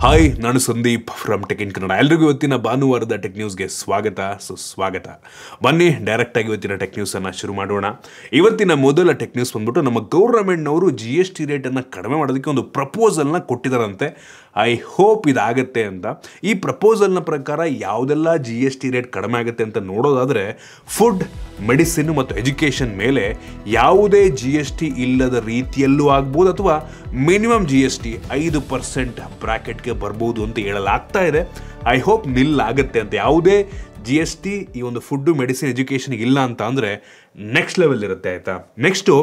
Hi, ನಾನು Sandeep from tech in Kannada. ಎಲ್ರಿಗೂ ಇವತ್ತಿನ ಭಾನುವಾರದ ಟೆಕ್ ನ್ಯೂಸ್ಗೆ ಸುಸ್ವಾಗತ. ಬನ್ನಿ ಡೈರೆಕ್ಟಾಗಿ ಇವತ್ತಿನ ಟೆಕ್ ನ್ಯೂಸನ್ನು ಶುರು ಮಾಡೋಣ. ಇವತ್ತಿನ ಮೊದಲ ಟೆಕ್ ನ್ಯೂಸ್ ಬಂದ್ಬಿಟ್ಟು ನಮ್ಮ ಗೌರ್ಮೆಂಟ್ನವರು GST ರೇಟನ್ನು ಕಡಿಮೆ ಮಾಡೋದಕ್ಕೆ ಒಂದು ಪ್ರಪೋಸಲ್ನ ಕೊಟ್ಟಿದ್ದಾರಂತೆ. ಐ ಹೋಪ್ ಇದಾಗತ್ತೆ ಅಂತ. ಈ ಪ್ರಪೋಸಲ್ನ ಪ್ರಕಾರ ಯಾವುದೆಲ್ಲ GST ರೇಟ್ ಕಡಿಮೆ ಆಗುತ್ತೆ ಅಂತ ನೋಡೋದಾದರೆ ಫುಡ್, ಮೆಡಿಸಿನ್ ಮತ್ತು ಎಜುಕೇಷನ್ ಮೇಲೆ ಯಾವುದೇ GST ಇಲ್ಲದ ರೀತಿಯಲ್ಲೂ ಆಗ್ಬೋದು ಅಥವಾ ಮಿನಿಮಮ್ GST 5% ಬ್ರಾಕೆಟ್ಗೆ ಬರ್ಬೋದು ಅಂತ ಹೇಳಲಾಗ್ತಾ ಇದೆ. ಐ ಹೋಪ್ ನಿಲ್ಲಾಗತ್ತೆ ಅಂತ. ಯಾವುದೇ GST ಈ ಒಂದು ಫುಡ್ಡು, ಮೆಡಿಸಿನ್, ಎಜುಕೇಷನ್ಗೆ ಇಲ್ಲ ಅಂತ ಅಂದರೆ ನೆಕ್ಸ್ಟ್ ಲೆವೆಲ್ ಇರುತ್ತೆ, ಆಯಿತಾ. ನೆಕ್ಸ್ಟು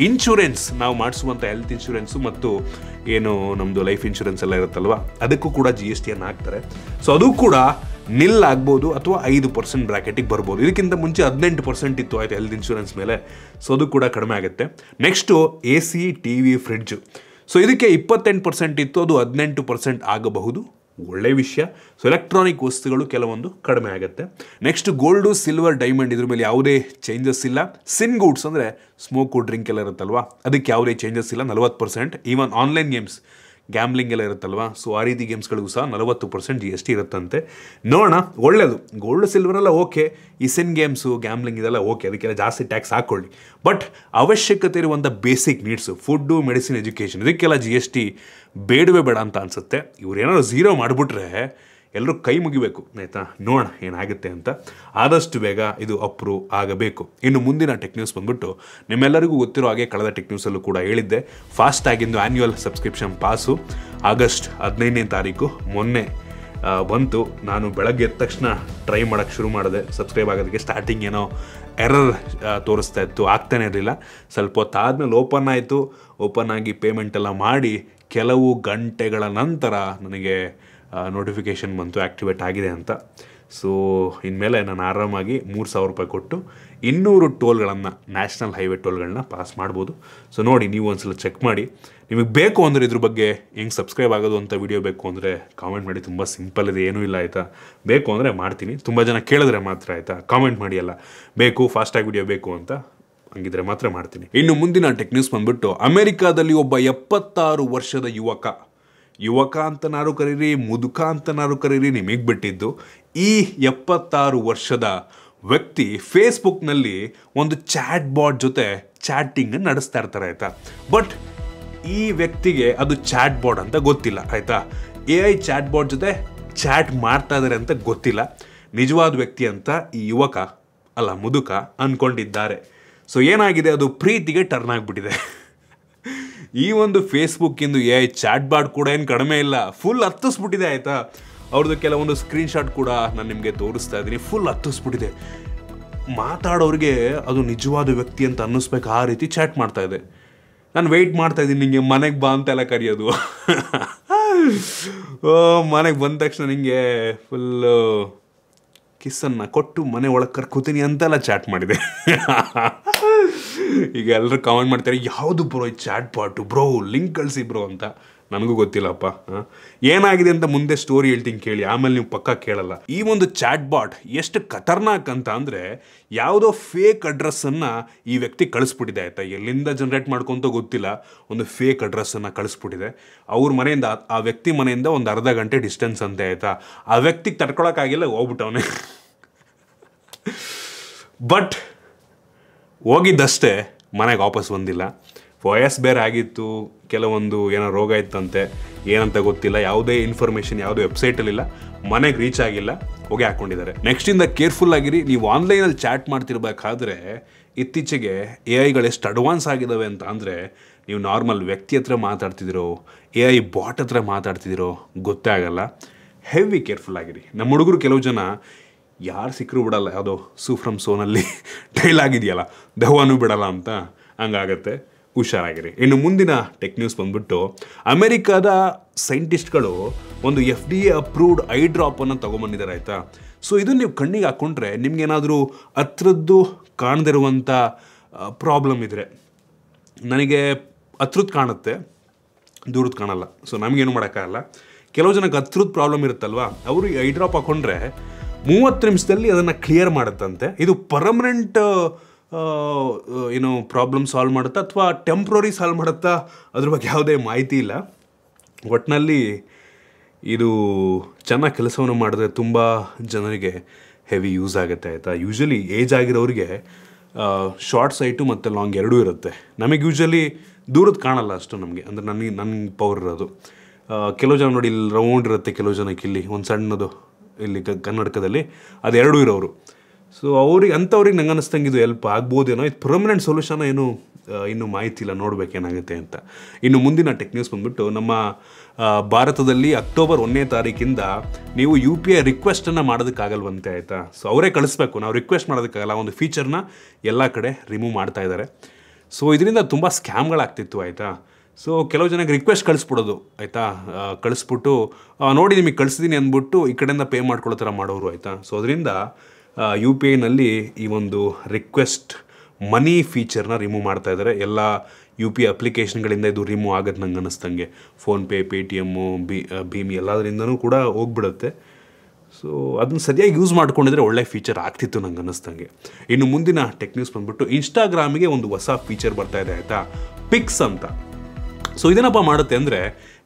ಇನ್ಶೂರೆನ್ಸ್, ನಾವು ಮಾಡಿಸುವಂಥ ಹೆಲ್ತ್ ಇನ್ಶೂರೆನ್ಸು ಮತ್ತು ಏನು ನಮ್ಮದು ಲೈಫ್ ಇನ್ಶೂರೆನ್ಸ್ ಎಲ್ಲ ಇರುತ್ತಲ್ವ, ಅದಕ್ಕೂ ಕೂಡ GSTಯನ್ನು ಹಾಕ್ತಾರೆ. ಸೊ ಅದು ಕೂಡ ನಿಲ್ಲಾಗ್ಬೋದು ಅಥವಾ 5% ಬ್ರಾಕೆಟಿಗೆ ಬರ್ಬೋದು. ಇದಕ್ಕಿಂತ ಮುಂಚೆ 18% ಇತ್ತು, ಆಯಿತು, ಹೆಲ್ತ್ ಇನ್ಶೂರೆನ್ಸ್ ಮೇಲೆ. ಸೊ ಅದು ಕೂಡ ಕಡಿಮೆ ಆಗುತ್ತೆ. Next AC, TV, fridge. So ಇದಕ್ಕೆ 28% ಇತ್ತು, ಅದು 18% ಆಗಬಹುದು. ಒಳ್ಳೆಯ ವಿಷಯ. ಸೊ ಎಲೆಕ್ಟ್ರಾನಿಕ್ ವಸ್ತುಗಳು ಕೆಲವೊಂದು ಕಡಿಮೆ ಆಗುತ್ತೆ. ನೆಕ್ಸ್ಟ್ ಗೋಲ್ಡು, ಸಿಲ್ವರ್, ಡೈಮಂಡ್, ಇದ್ರ ಮೇಲೆ ಯಾವುದೇ ಚೇಂಜಸ್ ಇಲ್ಲ. ಸಿನ್ ಗೂಡ್ಸ್ ಅಂದರೆ ಸ್ಮೋಕು, ಡ್ರಿಂಕ್ ಎಲ್ಲ ಇರುತ್ತಲ್ವ, ಅದಕ್ಕೆ ಯಾವುದೇ ಚೇಂಜಸ್ ಇಲ್ಲ, 40%. ಈವನ್ ಆನ್ಲೈನ್ ಗೇಮ್ಸ್, ಗ್ಯಾಮ್ಲಿಂಗ್ ಎಲ್ಲ ಇರುತ್ತಲ್ವ, ಸೊ ಆ ರೀತಿ ಗೇಮ್ಸ್ಗಳಿಗೂ ಸಹ 40% GST ಇರುತ್ತಂತೆ. ನೋಡೋಣ, ಒಳ್ಳೆಯದು. ಗೋಲ್ಡ್, ಸಿಲ್ವರೆಲ್ಲ ಓಕೆ, ಈ ಸಿನ್ ಗೇಮ್ಸು, ಗ್ಯಾಮ್ಲಿಂಗ್ ಇದೆಲ್ಲ ಓಕೆ, ಅದಕ್ಕೆಲ್ಲ ಜಾಸ್ತಿ ಟ್ಯಾಕ್ಸ್ ಹಾಕ್ಕೊಳ್ಳಿ. ಬಟ್ ಅವಶ್ಯಕತೆ ಇರುವಂಥ basic needs, food, medicine, education, ಇದಕ್ಕೆಲ್ಲ GST ಬೇಡವೇ ಬೇಡ ಅಂತ ಅನಿಸುತ್ತೆ. ಇವ್ರು ಏನಾದ್ರು ಝೀರೋ ಮಾಡಿಬಿಟ್ರೆ ಎಲ್ಲರೂ ಕೈ ಮುಗಿಬೇಕು, ಆಯಿತಾ. ನೋಡೋಣ ಏನಾಗುತ್ತೆ ಅಂತ. ಆದಷ್ಟು ಬೇಗ ಇದು ಅಪ್ರೂವ್ ಆಗಬೇಕು. ಇನ್ನು ಮುಂದಿನ ಟೆಕ್ ನ್ಯೂಸ್ ಬಂದ್ಬಿಟ್ಟು ನಿಮ್ಮೆಲ್ಲರಿಗೂ ಗೊತ್ತಿರೋ ಹಾಗೆ ಕಳೆದ ಟೆಕ್ ನ್ಯೂಸಲ್ಲೂ ಕೂಡ ಹೇಳಿದ್ದೆ, ಫಾಸ್ಟಾಗಿಂದು ಆ್ಯನ್ಯುವಲ್ ಸಬ್ಸ್ಕ್ರಿಪ್ಷನ್ ಪಾಸು ಆಗಸ್ಟ್ 15ನೇ ತಾರೀಕು ಮೊನ್ನೆ ಬಂತು. ನಾನು ಬೆಳಗ್ಗೆ ಎದ್ದ ತಕ್ಷಣ ಟ್ರೈ ಮಾಡೋಕ್ಕೆ ಶುರು ಮಾಡಿದೆ ಸಬ್ಸ್ಕ್ರೈಬ್ ಆಗೋದಕ್ಕೆ. ಸ್ಟಾರ್ಟಿಂಗ್ ಏನೋ ಎರರ್ ತೋರಿಸ್ತಾ ಇತ್ತು, ಆಗ್ತಾನೆ ಇರಲಿಲ್ಲ. ಸ್ವಲ್ಪ ಹೊತ್ತಾದ್ಮೇಲೆ ಓಪನ್ ಆಯಿತು. ಓಪನ್ ಆಗಿ ಪೇಮೆಂಟೆಲ್ಲ ಮಾಡಿ ಕೆಲವು ಗಂಟೆಗಳ ನಂತರ ನನಗೆ ನೋಟಿಫಿಕೇಷನ್ ಬಂತು ಆ್ಯಕ್ಟಿವೇಟ್ ಆಗಿದೆ ಅಂತ. ಸೊ ಇನ್ಮೇಲೆ ನಾನು ಆರಾಮಾಗಿ 3,000 ರೂಪಾಯಿ ಕೊಟ್ಟು 200 ಟೋಲ್ಗಳನ್ನು, ನ್ಯಾಷನಲ್ ಹೈವೇ ಟೋಲ್ಗಳನ್ನ ಪಾಸ್ ಮಾಡ್ಬೋದು. ಸೊ ನೋಡಿ, ನೀವು ಒಂದ್ಸಲ ಚೆಕ್ ಮಾಡಿ. ನಿಮಗೆ ಬೇಕು ಅಂದರೆ ಇದ್ರ ಬಗ್ಗೆ ಹೆಂಗೆ ಸಬ್ಸ್ಕ್ರೈಬ್ ಆಗೋದು ಅಂತ ವಿಡಿಯೋ ಬೇಕು ಅಂದರೆ ಕಾಮೆಂಟ್ ಮಾಡಿ. ತುಂಬ ಸಿಂಪಲ್ ಇದೆ, ಏನೂ ಇಲ್ಲ, ಆಯಿತಾ. ಬೇಕು ಅಂದರೆ ಮಾಡ್ತೀನಿ. ತುಂಬ ಜನ ಕೇಳಿದ್ರೆ ಮಾತ್ರ, ಆಯಿತಾ. ಕಾಮೆಂಟ್ ಮಾಡಿ ಅಲ್ಲ, ಬೇಕು ಫಾಸ್ಟಾಗಿ ವಿಡಿಯೋ ಬೇಕು ಅಂತ, ಹಂಗಿದ್ರೆ ಮಾತ್ರ ಮಾಡ್ತೀನಿ. ಇನ್ನು ಮುಂದಿನ ಟೆಕ್ ನ್ಯೂಸ್ ಬಂದ್ಬಿಟ್ಟು ಅಮೆರಿಕಾದಲ್ಲಿ ಒಬ್ಬ 76 ವರ್ಷದ ಯುವಕ ಅಂತನಾರು ಕರೀರಿ, ಮುದುಕ ಅಂತನಾರು ಕರೀರಿ, ನಿಮಗೆ ಬಿಟ್ಟಿದ್ದು. ಈ 76 ವರ್ಷದ ವ್ಯಕ್ತಿ ಫೇಸ್ಬುಕ್ನಲ್ಲಿ ಒಂದು ಚಾಟ್ ಬಾಟ್ ಜೊತೆ ಚಾಟಿಂಗ್ ನಡೆಸ್ತಾ ಇರ್ತಾರೆ, ಆಯಿತಾ. ಬಟ್ ಈ ವ್ಯಕ್ತಿಗೆ ಅದು ಚಾಟ್ ಬಾಟ್ ಅಂತ ಗೊತ್ತಿಲ್ಲ, ಆಯಿತಾ. AI ಚಾಟ್ ಬಾಟ್ ಜೊತೆ ಚಾಟ್ ಮಾಡ್ತಾ ಇದ್ದಾರೆ ಅಂತ ಗೊತ್ತಿಲ್ಲ. ನಿಜವಾದ ವ್ಯಕ್ತಿ ಅಂತ ಈ ಯುವಕ ಅಲ್ಲ ಮುದುಕ ಅಂದ್ಕೊಂಡಿದ್ದಾರೆ. ಸೊ ಏನಾಗಿದೆ, ಅದು ಪ್ರೀತಿಗೆ ಟರ್ನ್ ಆಗಿಬಿಟ್ಟಿದೆ. ಈ ಒಂದು ಫೇಸ್ಬುಕ್ಕಿಂದು AI ಚಾಟ್ ಬಾಟ್ ಕೂಡ ಏನು ಕಡಿಮೆ ಇಲ್ಲ, ಫುಲ್ ಹತ್ತಿಸ್ಬಿಟ್ಟಿದೆ, ಆಯಿತಾ. ಅವ್ರದ್ದು ಕೆಲವೊಂದು ಸ್ಕ್ರೀನ್ಶಾಟ್ ಕೂಡ ನಾನು ನಿಮಗೆ ತೋರಿಸ್ತಾ ಇದ್ದೀನಿ. ಫುಲ್ ಹತ್ತಿಸ್ಬಿಟ್ಟಿದೆ. ಮಾತಾಡೋರಿಗೆ ಅದು ನಿಜವಾದ ವ್ಯಕ್ತಿ ಅಂತ ಅನ್ನಿಸ್ಬೇಕು, ಆ ರೀತಿ ಚಾಟ್ ಮಾಡ್ತಾ ಇದೆ. ನಾನು ವೆಯ್ಟ್ ಮಾಡ್ತಾ ಇದ್ದೀನಿ, ನಿಂಗೆ ಮನೆಗೆ ಬಾ ಅಂತೆಲ್ಲ ಕರೆಯೋದು. ಮನೆಗೆ ಬಂದ ತಕ್ಷಣ ನಿಂಗೆ ಫುಲ್ಲು ಕಿಸ್ಸನ್ನು ಕೊಟ್ಟು ಮನೆ ಒಳಗೆ ಕರ್ಕೋತೀನಿ ಅಂತೆಲ್ಲ ಚಾಟ್ ಮಾಡಿದೆ. ಈಗ ಎಲ್ಲರೂ ಕಾಮೆಂಟ್ ಮಾಡ್ತಾರೆ, ಯಾವುದು ಬ್ರೋ ಈ ಚಾಟ್ ಬಾಟು, ಬ್ರೋ ಲಿಂಕ್ ಕಳಿಸಿ ಬ್ರೋ ಅಂತ. ನನಗೂ ಗೊತ್ತಿಲ್ಲಪ್ಪ ಏನಾಗಿದೆ ಅಂತ. ಮುಂದೆ ಸ್ಟೋರಿ ಹೇಳ್ತೀನಿ ಕೇಳಿ, ಆಮೇಲೆ ನೀವು ಪಕ್ಕ ಕೇಳಲ್ಲ. ಈ ಒಂದು ಚಾಟ್ ಬಾಟ್ ಎಷ್ಟು ಖತರ್ನಾಕ್ ಅಂತ ಅಂದರೆ, ಯಾವುದೋ ಫೇಕ್ ಅಡ್ರೆಸ್ಸನ್ನು ಈ ವ್ಯಕ್ತಿ ಕಳಿಸ್ಬಿಟ್ಟಿದೆ, ಆಯಿತಾ. ಎಲ್ಲಿಂದ ಜನ್ರೇಟ್ ಮಾಡ್ಕೊಂತ ಗೊತ್ತಿಲ್ಲ, ಒಂದು ಫೇಕ್ ಅಡ್ರೆಸ್ಸನ್ನು ಕಳಿಸ್ಬಿಟ್ಟಿದೆ. ಅವ್ರ ಮನೆಯಿಂದ, ಆ ವ್ಯಕ್ತಿ ಮನೆಯಿಂದ ಒಂದು ಅರ್ಧ ಗಂಟೆ ಡಿಸ್ಟೆನ್ಸ್ ಅಂತೆ, ಆಯಿತಾ. ಆ ವ್ಯಕ್ತಿಗೆ ತಡ್ಕೊಳಕ್ಕಾಗಿಲ್ಲ, ಹೋಗ್ಬಿಟ್ಟವನೇ. ಬಟ್ ಹೋಗಿದ್ದಷ್ಟೇ, ಮನೆಗೆ ವಾಪಸ್ ಬಂದಿಲ್ಲ. ವಯಸ್ಸು ಬೇರೆ ಆಗಿತ್ತು, ಕೆಲವೊಂದು ಏನೋ ರೋಗ ಇತ್ತಂತೆ, ಏನಂತ ಗೊತ್ತಿಲ್ಲ. ಯಾವುದೇ ಇನ್ಫಾರ್ಮೇಷನ್ ಯಾವುದೇ ವೆಬ್ಸೈಟಲ್ಲಿಲ್ಲ, ಮನೆಗೆ ರೀಚ್ ಆಗಿಲ್ಲ, ಹೋಗಿ ಹಾಕ್ಕೊಂಡಿದ್ದಾರೆ. ನೆಕ್ಸ್ಟಿಂದ ಕೇರ್ಫುಲ್ ಆಗಿರಿ. ನೀವು ಆನ್ಲೈನಲ್ಲಿ ಚಾಟ್ ಮಾಡ್ತಿರ್ಬೇಕಾದ್ರೆ ಇತ್ತೀಚೆಗೆ AI ಎಷ್ಟು ಅಡ್ವಾನ್ಸ್ ಆಗಿದ್ದಾವೆ ಅಂತ ಅಂದರೆ, ನೀವು ನಾರ್ಮಲ್ ವ್ಯಕ್ತಿ ಹತ್ರ ಮಾತಾಡ್ತಿದ್ದೀರೋ, AI ಬಾಟ್ ಹತ್ರ ಮಾತಾಡ್ತಿದ್ದೀರೋ ಗೊತ್ತೇ ಆಗಲ್ಲ. ಹೆವಿ ಕೇರ್ಫುಲ್ ಆಗಿರಿ. ನಮ್ಮ ಹುಡುಗರು ಕೆಲವು ಜನ ಯಾರು ಸಿಕ್ಕರೂ ಬಿಡಲ್ಲ, ಯಾವುದೋ ಸೂ ಫ್ರಮ್ ಸೋನಲ್ಲಿ ಡೈಲಾಗ್ ಇದೆಯಲ್ಲ, ದೆವ್ವನೂ ಬಿಡಲ್ಲ ಅಂತ, ಹಂಗಾಗತ್ತೆ. ಹುಷಾರಾಗಿರಿ. ಇನ್ನು ಮುಂದಿನ ಟೆಕ್ ನ್ಯೂಸ್ ಬಂದ್ಬಿಟ್ಟು ಅಮೆರಿಕಾದ ಸೈಂಟಿಸ್ಟ್ಗಳು ಒಂದು FDA ಅಪ್ರೂವ್ಡ್ ಐ ಡ್ರಾಪನ್ನು ತೊಗೊಂಬಂದಿದ್ದಾರೆ, ಆಯಿತಾ. ಸೊ ಇದನ್ನು ನೀವು ಕಣ್ಣಿಗೆ ಹಾಕ್ಕೊಂಡ್ರೆ ನಿಮ್ಗೇನಾದರೂ ಹತ್ರದ್ದು ಕಾಣದಿರುವಂಥ ಪ್ರಾಬ್ಲಮ್ ಇದ್ದರೆ, ನನಗೆ ಹತ್ರದ್ದು ಕಾಣುತ್ತೆ, ದೂರದ್ದು ಕಾಣಲ್ಲ. ಸೊ ನಮಗೇನು ಮಾಡೋಕ್ಕಾಗಲ್ಲ. ಕೆಲವು ಜನಕ್ಕೆ ಹತ್ರದ್ದು ಪ್ರಾಬ್ಲಮ್ ಇರುತ್ತಲ್ವ, ಅವರು ಈ ಐ ಡ್ರಾಪ್ ಹಾಕ್ಕೊಂಡ್ರೆ 30 ನಿಮಿಷದಲ್ಲಿ ಅದನ್ನು ಕ್ಲಿಯರ್ ಮಾಡುತ್ತಂತೆ. ಇದು ಪರ್ಮನೆಂಟ್ ಏನು ಪ್ರಾಬ್ಲಮ್ ಸಾಲ್ವ್ ಮಾಡುತ್ತಾ ಅಥವಾ ಟೆಂಪ್ರರಿ ಸಾಲ್ವ್ ಮಾಡುತ್ತಾ ಅದ್ರ ಬಗ್ಗೆ ಯಾವುದೇ ಮಾಹಿತಿ ಇಲ್ಲ. ಒಟ್ಟಿನಲ್ಲಿ ಇದು ಚೆನ್ನಾಗಿ ಕೆಲಸವನ್ನು ಮಾಡಿದ್ರೆ ತುಂಬ ಜನರಿಗೆ ಹೆವಿ ಯೂಸ್ ಆಗುತ್ತೆ ಆಯಿತಾ. ಯೂಶ್ವಲಿ ಏಜ್ ಆಗಿರೋರಿಗೆ ಶಾರ್ಟ್ ಸೈಟು ಮತ್ತು ಲಾಂಗ್ ಎರಡೂ ಇರುತ್ತೆ. ನಮಗೆ ಯೂಶ್ವಲಿ ದೂರದ್ದು ಕಾಣಲ್ಲ ಅಷ್ಟು ನಮಗೆ, ಅಂದರೆ ನನ್ನ ಪವರ್ ಇರೋದು. ಕೆಲವು ಜನ ನೋಡಿ ಇಲ್ಲಿ ರೌಂಡ್ ಇರುತ್ತೆ, ಕೆಲವು ಜನಕ್ಕೆ ಇಲ್ಲಿ ಒಂದು ಸಣ್ಣದು ಇಲ್ಲಿ ಕನ್ನಡಕದಲ್ಲಿ ಅದು ಎರಡೂ ಇರೋರು. ಸೊ ಅಂಥವ್ರಿಗೆ ನಂಗೆ ಅನ್ನಿಸ್ತಂಗೆ ಇದು ಹೆಲ್ಪ್ ಆಗ್ಬೋದೇನೋ. ಇದು ಪರ್ಮನೆಂಟ್ ಸೊಲ್ಯೂಷನ್ ಏನು ಇನ್ನೂ ಮಾಹಿತಿ ಇಲ್ಲ, ನೋಡಬೇಕೇನಾಗುತ್ತೆ ಅಂತ. ಇನ್ನು ಮುಂದಿನ ಟೆಕ್ ನ್ಯೂಸ್ ಬಂದುಬಿಟ್ಟು ನಮ್ಮ ಭಾರತದಲ್ಲಿ ಅಕ್ಟೋಬರ್ 1ನೇ ತಾರೀಕಿಂದ ನೀವು UPI ರಿಕ್ವೆಸ್ಟನ್ನು ಮಾಡೋದಕ್ಕಾಗಲ್ವಂತೆ ಆಯಿತಾ. ಸೊ ಅವರೇ ಕಳಿಸ್ಬೇಕು, ನಾವು ರಿಕ್ವೆಸ್ಟ್ ಮಾಡೋದಕ್ಕಾಗಲ್ಲ. ಒಂದು ಫೀಚರ್ನ ಎಲ್ಲ ಕಡೆ ರಿಮೂವ್ ಮಾಡ್ತಾ ಇದ್ದಾರೆ. ಸೊ ಇದರಿಂದ ತುಂಬ ಸ್ಕ್ಯಾಮ್ಗಳಾಗ್ತಿತ್ತು ಆಯಿತಾ. ಸೊ ಕೆಲವು ಜನಕ್ಕೆ ರಿಕ್ವೆಸ್ಟ್ ಕಳಿಸ್ಬಿಡೋದು ಆಯಿತಾ, ಕಳಿಸ್ಬಿಟ್ಟು ನೋಡಿ ನಿಮಗೆ ಕಳಿಸಿದ್ದೀನಿ ಅಂದ್ಬಿಟ್ಟು ಈ ಕಡೆಯಿಂದ ಪೇ ಮಾಡ್ಕೊಳ್ಳೋ ಥರ ಮಾಡೋರು ಆಯಿತಾ. ಸೊ ಅದರಿಂದ UPIನಲ್ಲಿ ಈ ಒಂದು ರಿಕ್ವೆಸ್ಟ್ ಮನಿ ಫೀಚರ್ನ ರಿಮೂವ್ ಮಾಡ್ತಾ ಇದ್ದಾರೆ. ಎಲ್ಲ UPI ಅಪ್ಲಿಕೇಶನ್ಗಳಿಂದ ಇದು ರಿಮೂವ್ ಆಗುತ್ತೆ ನಂಗೆ ಅನ್ನಿಸ್ತಂಗೆ. ಫೋನ್ಪೇ, ಪೇಟಿಎಮ್ಮು, ಭೀಮ್ ಎಲ್ಲದರಿಂದನೂ ಕೂಡ ಹೋಗ್ಬಿಡುತ್ತೆ. ಸೊ ಅದನ್ನ ಸರಿಯಾಗಿ ಯೂಸ್ ಮಾಡ್ಕೊಂಡಿದ್ರೆ ಒಳ್ಳೆ ಫೀಚರ್ ಆಗ್ತಿತ್ತು ನಂಗೆ ಅನ್ನಿಸ್ತಂಗೆ. ಇನ್ನು ಮುಂದಿನ ಟೆಕ್ ನ್ಯೂಸ್ ಬಂದುಬಿಟ್ಟು ಇನ್ಸ್ಟಾಗ್ರಾಮಿಗೆ ಒಂದು ಹೊಸ ಫೀಚರ್ ಬರ್ತಾ ಇದೆ ಆಯಿತಾ, ಪಿಕ್ಸ್ ಅಂತ. ಸೊ ಇದೇನಪ್ಪ ಮಾಡುತ್ತೆ ಅಂದರೆ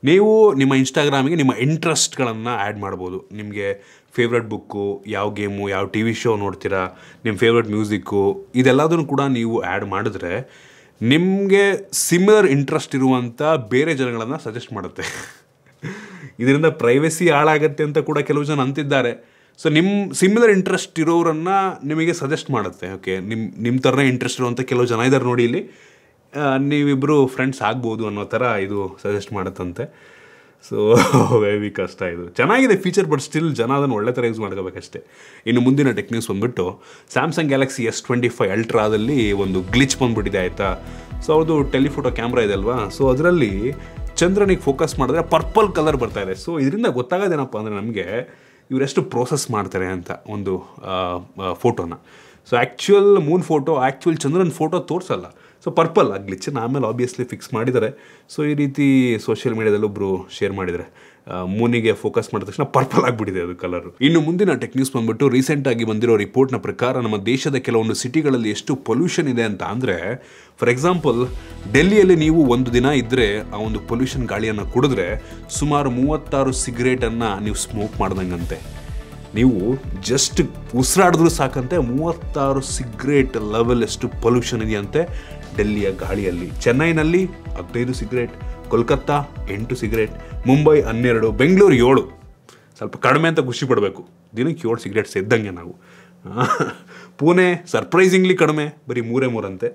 ನೀವು ನಿಮ್ಮ ಇನ್ಸ್ಟಾಗ್ರಾಮಿಗೆ ನಿಮ್ಮ ಇಂಟ್ರೆಸ್ಟ್ಗಳನ್ನು ಆ್ಯಡ್ ಮಾಡ್ಬೋದು. ನಿಮಗೆ ಫೇವ್ರೆಟ್ ಬುಕ್ಕು, ಯಾವ ಗೇಮು, ಯಾವ TV ಶೋ ನೋಡ್ತೀರಾ, ನಿಮ್ಮ ಫೇವ್ರೆಟ್ ಮ್ಯೂಸಿಕ್ಕು, ಇದೆಲ್ಲದನ್ನು ಕೂಡ ನೀವು ಆ್ಯಡ್ ಮಾಡಿದ್ರೆ ನಿಮಗೆ ಸಿಮಿಲರ್ ಇಂಟ್ರೆಸ್ಟ್ ಇರುವಂಥ ಬೇರೆ ಜನಗಳನ್ನು ಸಜೆಸ್ಟ್ ಮಾಡುತ್ತೆ. ಇದರಿಂದ ಪ್ರೈವಸಿ ಹಾಳಾಗತ್ತೆ ಅಂತ ಕೂಡ ಕೆಲವು ಜನ ಅಂತಿದ್ದಾರೆ. ಸೊ ನಿಮ್ಮ ಸಿಮಿಲರ್ ಇಂಟ್ರೆಸ್ಟ್ ಇರೋರನ್ನು ನಿಮಗೆ ಸಜೆಸ್ಟ್ ಮಾಡುತ್ತೆ. ಓಕೆ, ನಿಮ್ಮ ಥರನೇ ಇಂಟ್ರೆಸ್ಟ್ ಇರುವಂಥ ಕೆಲವು ಜನ ಇದ್ದಾರೆ ನೋಡಿ ಇಲ್ಲಿ, ನೀವಿಬ್ಬರು ಫ್ರೆಂಡ್ಸ್ ಆಗ್ಬೋದು ಅನ್ನೋ ಥರ ಇದು ಸಜೆಸ್ಟ್ ಮಾಡುತ್ತಂತೆ. ಸೊ ವೆರಿ ಕಷ್ಟ ಇದು. ಚೆನ್ನಾಗಿದೆ ಫೀಚರ್, ಬಟ್ ಸ್ಟಿಲ್ ಜನ ಅದನ್ನು ಒಳ್ಳೆ ಥರ ಯೂಸ್ ಮಾಡ್ಕೋಬೇಕಷ್ಟೇ. ಇನ್ನು ಮುಂದಿನ ಟೆಕ್ ನ್ಯೂಸ್ ಬಂದುಬಿಟ್ಟು ಸ್ಯಾಮ್ಸಂಗ್ ಗ್ಯಾಲಕ್ಸಿ S25 ಅಲ್ಟ್ರಾದಲ್ಲಿ ಒಂದು ಗ್ಲಿಚ್ ಬಂದುಬಿಟ್ಟಿದೆ ಆಯಿತಾ. ಸೊ ಅವ್ರದ್ದು ಟೆಲಿಫೋಟೋ ಕ್ಯಾಮ್ರಾ ಇದೆ ಅಲ್ವಾ, ಸೊ ಅದರಲ್ಲಿ ಚಂದ್ರನಿಗೆ ಫೋಕಸ್ ಮಾಡಿದ್ರೆ ಪರ್ಪಲ್ ಕಲರ್ ಬರ್ತಾ ಇದೆ. ಸೊ ಇದರಿಂದ ಗೊತ್ತಾಗೋದೇನಪ್ಪ ಅಂದರೆ ನಮಗೆ ಇವರೆಷ್ಟು ಪ್ರೋಸೆಸ್ ಮಾಡ್ತಾರೆ ಅಂತ ಒಂದು ಫೋಟೋನ. So actual Moon photo, actual ಚಂದ್ರನ ಫೋಟೋ ತೋರಿಸಲ್ಲ. ಸೊ ಪರ್ಪಲ್ ಆ ಗ್ಲಿಚನ್ನು ಆಮೇಲೆ ಆಬ್ವಿಯಸ್ಲಿ ಫಿಕ್ಸ್ ಮಾಡಿದ್ದಾರೆ. ಸೊ ಈ ರೀತಿ ಸೋಷಿಯಲ್ ಮೀಡಿಯಾದಲ್ಲಿ ಒಬ್ಬರು ಶೇರ್ ಮಾಡಿದ್ದಾರೆ, ಮೂನಿಗೆ ಫೋಕಸ್ ಮಾಡಿದ ತಕ್ಷಣ ಪರ್ಪಲ್ ಆಗಿಬಿಟ್ಟಿದೆ ಅದು ಕಲರು. ಇನ್ನು ಮುಂದಿನ ಟೆಕ್ ನ್ಯೂಸ್ ಬಂದುಬಿಟ್ಟು ರೀಸೆಂಟಾಗಿ ಬಂದಿರೋ ರಿಪೋರ್ಟ್ನ ಪ್ರಕಾರ ನಮ್ಮ ದೇಶದ ಕೆಲವೊಂದು ಸಿಟಿಗಳಲ್ಲಿ ಎಷ್ಟು ಪೊಲ್ಯೂಷನ್ ಇದೆ ಅಂತ ಅಂದರೆ, ಫಾರ್ ಎಕ್ಸಾಂಪಲ್ ಡೆಲ್ಲಿಯಲ್ಲಿ ನೀವು ಒಂದು ದಿನ ಇದ್ದರೆ ಆ ಒಂದು ಪೊಲ್ಯೂಷನ್ ಗಾಳಿಯನ್ನು ಕುಡಿದ್ರೆ ಸುಮಾರು 36 ಸಿಗರೇಟನ್ನು ನೀವು ಸ್ಮೋಕ್ ಮಾಡ್ದಂಗಂತೆ. ನೀವು ಜಸ್ಟ್ ಉಸಿರಾಡಿದ್ರೂ ಸಾಕಂತೆ 36 ಸಿಗರೇಟ್ ಲೆವೆಲ್ ಎಷ್ಟು ಪೊಲ್ಯೂಷನ್ ಇದೆಯಂತೆ ಡೆಲ್ಲಿಯ ಗಾಳಿಯಲ್ಲಿ. ಚೆನ್ನೈನಲ್ಲಿ 15 ಸಿಗರೇಟ್, ಕೋಲ್ಕತ್ತಾ 8 ಸಿಗರೇಟ್, ಮುಂಬೈ 12, ಬೆಂಗಳೂರು 7. ಸ್ವಲ್ಪ ಕಡಿಮೆ ಅಂತ ಖುಷಿ ಪಡಬೇಕು, ದಿನಕ್ಕೆ 7 ಸಿಗರೇಟ್ಸ್ ಇದ್ದಂಗೆ ನಾವು. ಪುಣೆ ಸರ್ಪ್ರೈಸಿಂಗ್ಲಿ ಕಡಿಮೆ, ಬರೀ 3 ಅಂತೆ.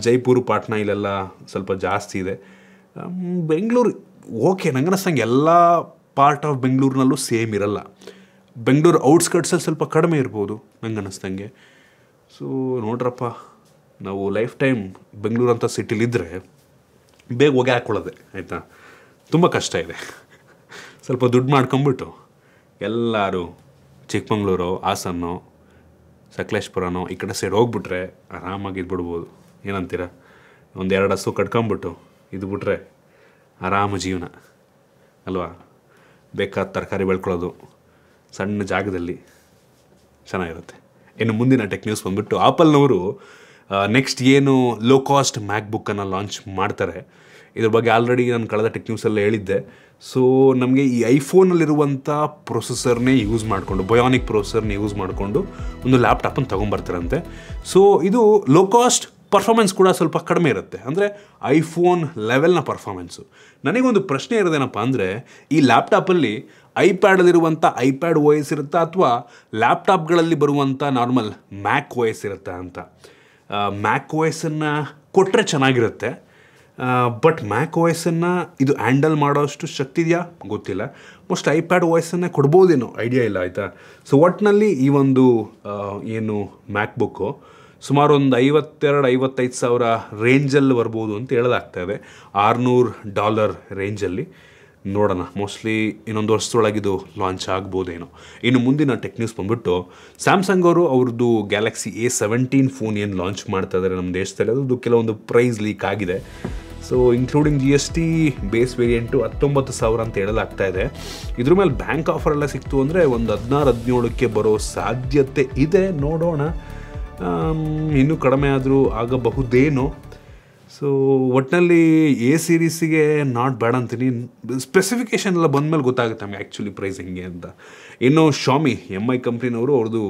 ಜೈಪುರ್, ಪಾಟ್ನಾ ಇಲ್ಲೆಲ್ಲ ಸ್ವಲ್ಪ ಜಾಸ್ತಿ ಇದೆ. ಬೆಂಗಳೂರು ಓಕೆ, ನಂಗೆ ಅನ್ನಿಸ್ತಂಗೆ ಎಲ್ಲ ಪಾರ್ಟ್ ಆಫ್ ಬೆಂಗಳೂರಿನಲ್ಲೂ ಸೇಮ್ ಇರಲ್ಲ. ಬೆಂಗಳೂರು ಔಟ್ಸ್ಕರ್ಟ್ಸಲ್ಲಿ ಸ್ವಲ್ಪ ಕಡಿಮೆ ಇರ್ಬೋದು ನಂಗೆ ಅನ್ನಿಸ್ತಂಗೆ. ಸೊ ನೋಡ್ರಪ್ಪ, ನಾವು ಲೈಫ್ ಟೈಮ್ ಬೆಂಗಳೂರು ಅಂತ ಸಿಟಿಲಿದ್ದರೆ ಬೇಗ ಹೊಗೆ ಹಾಕ್ಕೊಳ್ಳೋದೆ ಆಯಿತಾ. ತುಂಬ ಕಷ್ಟ ಇದೆ. ಸ್ವಲ್ಪ ದುಡ್ಡು ಮಾಡ್ಕೊಂಬಿಟ್ಟು ಎಲ್ಲರೂ ಚಿಕ್ಕಮಂಗ್ಳೂರು, ಹಾಸನ್ನೋ, ಸಕಲೇಶ್ಪುರನೋ ಈ ಕಡೆ ಸೈಡ್ ಹೋಗ್ಬಿಟ್ರೆ ಆರಾಮಾಗಿ ಇದ್ಬಿಡ್ಬೋದು. ಏನಂತೀರ? 1-2 ಹಸು ಕಟ್ಕೊಂಬಿಟ್ಟು ಇದು ಬಿಟ್ರೆ ಆರಾಮ ಜೀವನ ಅಲ್ವಾ. ಬೇಕಾದ ತರಕಾರಿ ಬೆಳ್ಕೊಳ್ಳೋದು ಸಣ್ಣ ಜಾಗದಲ್ಲಿ ಚೆನ್ನಾಗಿರುತ್ತೆ. ಇನ್ನು ಮುಂದಿನ ಟೆಕ್ ನ್ಯೂಸ್ ಬಂದುಬಿಟ್ಟು ಆಪಲ್ನವರು ನೆಕ್ಸ್ಟ್ ಏನು ಲೋ ಕಾಸ್ಟ್ ಮ್ಯಾಕ್ಬುಕ್ಕನ್ನು ಲಾಂಚ್ ಮಾಡ್ತಾರೆ. ಇದ್ರ ಬಗ್ಗೆ ಆಲ್ರೆಡಿ ನಾನು ಕಳೆದ ಟೆಕ್ ನ್ಯೂಸಲ್ಲಿ ಹೇಳಿದ್ದೆ. ಸೊ ನಮಗೆ ಈ ಐಫೋನಲ್ಲಿರುವಂಥ ಪ್ರೊಸೆಸರ್ನೇ ಯೂಸ್ ಮಾಡಿಕೊಂಡು, ಬಯೋನಿಕ್ ಪ್ರೊಸೆಸರ್ನೇ ಯೂಸ್ ಮಾಡಿಕೊಂಡು ಒಂದು ಲ್ಯಾಪ್ಟಾಪನ್ನು ತೊಗೊಂಬರ್ತಾರಂತೆ. ಸೊ ಇದು ಲೋ ಕಾಸ್ಟ್, ಪರ್ಫಾರ್ಮೆನ್ಸ್ ಕೂಡ ಸ್ವಲ್ಪ ಕಡಿಮೆ ಇರುತ್ತೆ, ಅಂದರೆ ಐಫೋನ್ ಲೆವೆಲ್ನ ಪರ್ಫಾರ್ಮೆನ್ಸು. ನನಗೊಂದು ಪ್ರಶ್ನೆ ಇರೋದೇನಪ್ಪ ಅಂದರೆ, ಈ ಲ್ಯಾಪ್ಟಾಪಲ್ಲಿ ಐಪ್ಯಾಡಲ್ಲಿರುವಂಥ ಐಪ್ಯಾಡ್ OS ಇರುತ್ತಾ ಅಥವಾ ಲ್ಯಾಪ್ಟಾಪ್ಗಳಲ್ಲಿ ಬರುವಂಥ ನಾರ್ಮಲ್ ಮ್ಯಾಕ್ OS ಇರುತ್ತಾ ಅಂತ. ಮ್ಯಾಕ್ OSನ್ನು ಕೊಟ್ಟರೆ ಚೆನ್ನಾಗಿರುತ್ತೆ, ಬಟ್ ಮ್ಯಾಕ್ OSನ್ನು ಇದು ಹ್ಯಾಂಡಲ್ ಮಾಡೋಷ್ಟು ಶಕ್ತಿ ಇದೆಯಾ ಗೊತ್ತಿಲ್ಲ. ಮೋಸ್ಟ್ ಐಪ್ಯಾಡ್ OSನ್ನೇ ಕೊಡ್ಬೋದೇನೋ, ಐಡಿಯಾ ಇಲ್ಲ ಆಯಿತಾ. ಸೊ ಒಟ್ಟಿನಲ್ಲಿ ಈ ಒಂದು ಏನು ಮ್ಯಾಕ್ಬುಕ್ಕು ಸುಮಾರು ಒಂದು $52-55 ಸಾವಿರ ರೇಂಜಲ್ಲಿ ಬರ್ಬೋದು ಅಂತ ಹೇಳೋದಾಗ್ತಾಯಿದೆ. $600 ರೇಂಜಲ್ಲಿ. ನೋಡೋಣ, ಮೋಸ್ಟ್ಲಿ ಇನ್ನೊಂದು ವರ್ಷದೊಳಗಿದು ಲಾಂಚ್ ಆಗ್ಬೋದೇನೋ. ಇನ್ನು ಮುಂದಿನ ಟೆಕ್ ನ್ಯೂಸ್ ಬಂದುಬಿಟ್ಟು ಸ್ಯಾಮ್ಸಂಗ್ ಅವರು ಅವ್ರದ್ದು ಗ್ಯಾಲಕ್ಸಿ A17 ಫೋನ್ ಏನು ಲಾಂಚ್ ಮಾಡ್ತಾ ಇದ್ದಾರೆ ನಮ್ಮ ದೇಶದಲ್ಲಿ, ಅದು ಕೆಲವೊಂದು ಪ್ರೈಸ್ ಲೀಕ್ ಆಗಿದೆ. So including GST base variant 19,000 ಅಂತ ಹೇಳಲಾಗ್ತಾ ಇದೆ. ಇದ್ರ ಮೇಲೆ ಬ್ಯಾಂಕ್ ಆಫರ್ ಎಲ್ಲ ಸಿಕ್ತು ಅಂದರೆ ಒಂದು 16-17ಕ್ಕೆ ಬರೋ ಸಾಧ್ಯತೆ ಇದೆ. ನೋಡೋಣ, ಇನ್ನೂ ಕಡಿಮೆ ಆದರೂ ಆಗಬಹುದೇನೋ. ಸೊ ಒಟ್ಟಿನಲ್ಲಿ ಎ ಸೀರೀಸಿಗೆ ನಾಟ್ ಬ್ಯಾಡ್ ಅಂತೀನಿ. ಸ್ಪೆಸಿಫಿಕೇಷನ್ ಎಲ್ಲ ಬಂದಮೇಲೆ ಗೊತ್ತಾಗುತ್ತೆ ನಮಗೆ ಆ್ಯಕ್ಚುಲಿ ಪ್ರೈಸ್ ಹೆಂಗೆ ಅಂತ. ಇನ್ನು ಶಾಮಿ MI ಕಂಪ್ನಿನವರು ಅವ್ರದ್ದು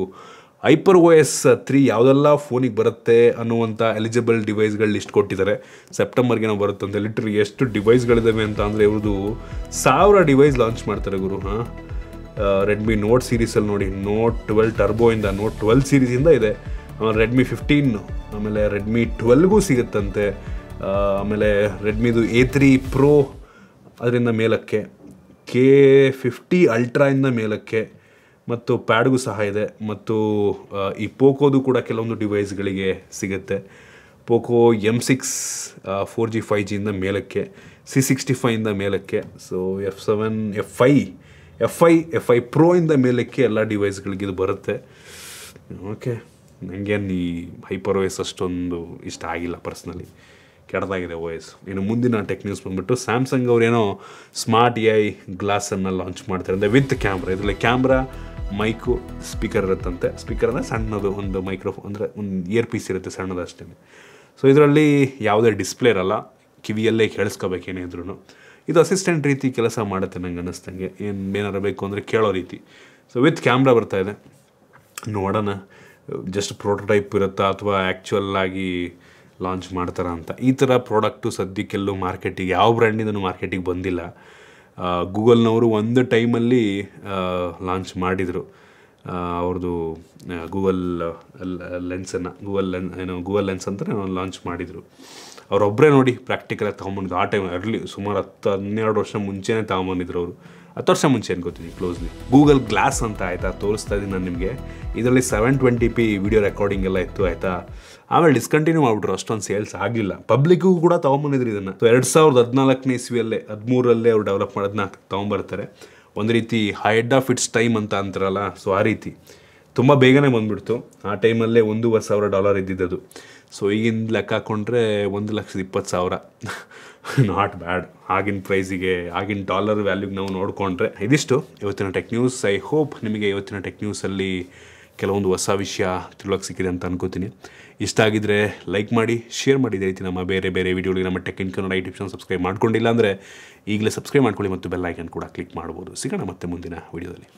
HyperOS 3 ಯಾವುದೆಲ್ಲ ಫೋನಿಗೆ ಬರುತ್ತೆ ಅನ್ನುವಂಥ ಎಲಿಜಿಬಲ್ ಡಿವೈಸ್ಗಳು ಲಿಸ್ಟ್ ಕೊಟ್ಟಿದ್ದಾರೆ. ಸೆಪ್ಟೆಂಬರ್ಗೆ ನಾವು ಬರುತ್ತೆ ಅಂತ. ಲಿಟ್ರಲಿ ಎಷ್ಟು ಡಿವೈಸ್ಗಳಿದ್ದಾವೆ ಅಂತ ಅಂದರೆ ಇವ್ರದ್ದು 1000 ಡಿವೈಸ್ ಲಾಂಚ್ ಮಾಡ್ತಾರೆ ಗುರು. ರೆಡ್ಮಿ ನೋಟ್ ಸೀರೀಸಲ್ಲಿ ನೋಡಿ, ನೋಟ್ 12 ಟರ್ಬೋಯಿಂದ, ನೋಟ್ 12 ಸೀರೀಸಿಂದ ಇದೆ. ಆಮೇಲೆ ರೆಡ್ಮಿ 15, ಆಮೇಲೆ ರೆಡ್ಮಿ 12ಗೂ ಸಿಗುತ್ತಂತೆ. ಆಮೇಲೆ ರೆಡ್ಮಿದು A3 Pro ಅದರಿಂದ ಮೇಲಕ್ಕೆ, K50 ಅಲ್ಟ್ರಾಯಿಂದ ಮೇಲಕ್ಕೆ, ಮತ್ತು ಪ್ಯಾಡ್ಗೂ ಸಹ ಇದೆ. ಮತ್ತು ಈ ಪೋಕೋದು ಕೂಡ ಕೆಲವೊಂದು ಡಿವೈಸ್ಗಳಿಗೆ ಸಿಗುತ್ತೆ. ಪೋಕೋ M6 4G 5Gಯಿಂದ ಮೇಲಕ್ಕೆ, C65ಇಂದ ಮೇಲಕ್ಕೆ, ಸೊ F5 Pro ಇಂದ ಮೇಲಕ್ಕೆ ಎಲ್ಲ ಡಿವೈಸ್ಗಳಿಗೆ ಇದು ಬರುತ್ತೆ. ಓಕೆ, ನನಗೇನು ಈ HyperOS ಅಷ್ಟೊಂದು ಇಷ್ಟ ಆಗಿಲ್ಲ ಪರ್ಸ್ನಲಿ, ಕೆಟ್ಟದಾಗಿದೆ OS. ಇನ್ನು ಮುಂದಿನ ಟೆಕ್ ನ್ಯೂಸ್ ಬಂದುಬಿಟ್ಟು ಸ್ಯಾಮ್ಸಂಗ್ ಅವರೇನೋ ಸ್ಮಾರ್ಟ್ AI ಗ್ಲಾಸನ್ನು ಲಾಂಚ್ ಮಾಡ್ತಾರೆ ಅಂದರೆ ವಿತ್ ಕ್ಯಾಮ್ರಾ. ಇದರಲ್ಲಿ ಕ್ಯಾಮ್ರಾ, ಮೈಕು, ಸ್ಪೀಕರ್ ಇರುತ್ತಂತೆ. ಸ್ಪೀಕರ್ ಅಂದರೆ ಸಣ್ಣದು, ಒಂದು ಮೈಕ್ರೋಫೋನ್ ಅಂದರೆ ಒಂದು ಇಯರ್ ಪೀಸ್ ಇರುತ್ತೆ ಸಣ್ಣದು ಅಷ್ಟೇ. ಸೊ ಇದರಲ್ಲಿ ಯಾವುದೇ ಡಿಸ್ಪ್ಲೇ ಇರಲ್ಲ, ಕಿವಿಯಲ್ಲೇ ಕೇಳಿಸ್ಕೋಬೇಕೇನೇ ಇದ್ರೂ. ಇದು ಅಸಿಸ್ಟೆಂಟ್ ರೀತಿ ಕೆಲಸ ಮಾಡುತ್ತೆ ನಂಗೆ ಅನ್ನಿಸ್ದಂಗೆ, ಏನಾರು ಬೇಕು ಅಂದರೆ ಕೇಳೋ ರೀತಿ. ಸೊ ವಿತ್ ಕ್ಯಾಮ್ರಾ ಬರ್ತಾಯಿದೆ, ನೋಡೋಣ ಜಸ್ಟ್ ಪ್ರೋಟೋಟೈಪ್ ಇರುತ್ತಾ ಅಥವಾ ಆ್ಯಕ್ಚುಯಲ್ ಆಗಿ ಲಾಂಚ್ ಮಾಡ್ತಾರ ಅಂತ. ಈ ಥರ ಪ್ರಾಡಕ್ಟು ಸದ್ಯಕ್ಕೆಲ್ಲೂ ಮಾರ್ಕೆಟಿಗೆ, ಯಾವ ಬ್ರ್ಯಾಂಡಿಂದನೂ ಮಾರ್ಕೆಟಿಗೆ ಬಂದಿಲ್ಲ. ಗೂಗಲ್ನವರು ಒಂದು ಟೈಮಲ್ಲಿ ಲಾಂಚ್ ಮಾಡಿದರು ಅವ್ರದ್ದು ಗೂಗಲ್ ಲೆನ್ಸನ್ನು, ಗೂಗಲ್ ಲೆನ್ಸ್ ಅಂತಲೇ ಲಾಂಚ್ ಮಾಡಿದರು. ಅವರೊಬ್ಬರೇ ನೋಡಿ ಪ್ರಾಕ್ಟಿಕಲಾಗಿ ತೊಗೊಂಬಂದು ಆ ಟೈಮ್ ಅರ್ಲಿ ಸುಮಾರು 10-12 ವರ್ಷ ಮುಂಚೆನೇ ತೊಗೊಂಬಂದಿದ್ರು ಅವರು. 10 ವರ್ಷ ಮುಂಚೆ ಅನ್ಕೋತೀನಿ ಕ್ಲೋಸ್ಲಿ. ಗೂಗಲ್ ಗ್ಲಾಸ್ ಅಂತ ಆಯಿತಾ, ತೋರಿಸ್ತಾ ಇದ್ದೀನಿ ನಾನು ನಿಮಗೆ. ಇದರಲ್ಲಿ 720p ವಿಡಿಯೋ ರೆಕಾರ್ಡಿಂಗ್ ಎಲ್ಲ ಇತ್ತು ಆಯಿತಾ. ಆಮೇಲೆ ಡಿಸ್ಕಂಟಿನ್ಯೂ ಮಾಡಿಬಿಟ್ರು, ಅಷ್ಟೊಂದು ಸೇಲ್ಸ್ ಆಗಿಲ್ಲ. ಪಬ್ಲಿಕ್ಗೂ ಕೂಡ ತೊಗೊಂಬಂದಿದ್ರು ಇದನ್ನು. ಸೊ 2014 ಇಸ್ವಿಯಲ್ಲೇ 13ರಲ್ಲೇ ಅವ್ರು ಡೆವಲಪ್ ಮಾಡೋದನ್ನ ತೊಗೊಂಬರ್ತಾರೆ. ಒಂದು ರೀತಿ ಹೆಡ್ ಆಫ್ ಇಟ್ಸ್ ಟೈಮ್ ಅಂತ ಅಂತಾರಲ್ಲ, ಸೊ ಆ ರೀತಿ ತುಂಬ ಬೇಗನೆ ಬಂದುಬಿಡ್ತು. ಆ ಟೈಮಲ್ಲೇ $1,500 ಇದ್ದಿದ್ದದು. ಸೊ ಈಗಿನ ಲೆಕ್ಕ ಹಾಕ್ಕೊಂಡ್ರೆ 1,20,000 ನಾಟ್ ಬ್ಯಾಡ್ ಆಗಿನ ಪ್ರೈಸಿಗೆ, ಆಗಿನ ಡಾಲರ್ ವ್ಯಾಲ್ಯೂಗೆ ನಾವು ನೋಡಿಕೊಂಡ್ರೆ. ಇದಿಷ್ಟು ಇವತ್ತಿನ ಟೆಕ್ ನ್ಯೂಸ್. ಐ ಹೋಪ್ ನಿಮಗೆ ಇವತ್ತಿನ ಟೆಕ್ ನ್ಯೂಸಲ್ಲಿ ಕೆಲವೊಂದು ಹೊಸ ವಿಷಯ ತಿಳುವಕ್ಕೆ ಸಿಕ್ಕಿದೆ ಅಂತ ಅನ್ಕೋತೀನಿ. ಇಷ್ಟ ಆಗಿದ್ದರೆ ಲೈಕ್ ಮಾಡಿ, ಶೇರ್ ಮಾಡಿ. ಇದೇ ರೀತಿ ನಮ್ಮ ಬೇರೆ ವಿಡಿಯೋಗಳಿಗೆ ನಮ್ಮ tech in Kannada YouTube channel subscribe ಮಾಡ್ಕೊಂಡಿಲ್ಲ ಅಂದರೆ ಈಗಲೇ ಸಬ್ಸ್ಕ್ರೈಬ್ ಮಾಡ್ಕೊಳ್ಳಿ ಮತ್ತು ಬೆಲ್ ಐಕನ್ ಕೂಡ ಕ್ಲಿಕ್ ಮಾಡ್ಬೋದು. ಸಿಗೋಣ ಮತ್ತೆ ಮುಂದಿನ ವಿಡಿಯೋದಲ್ಲಿ.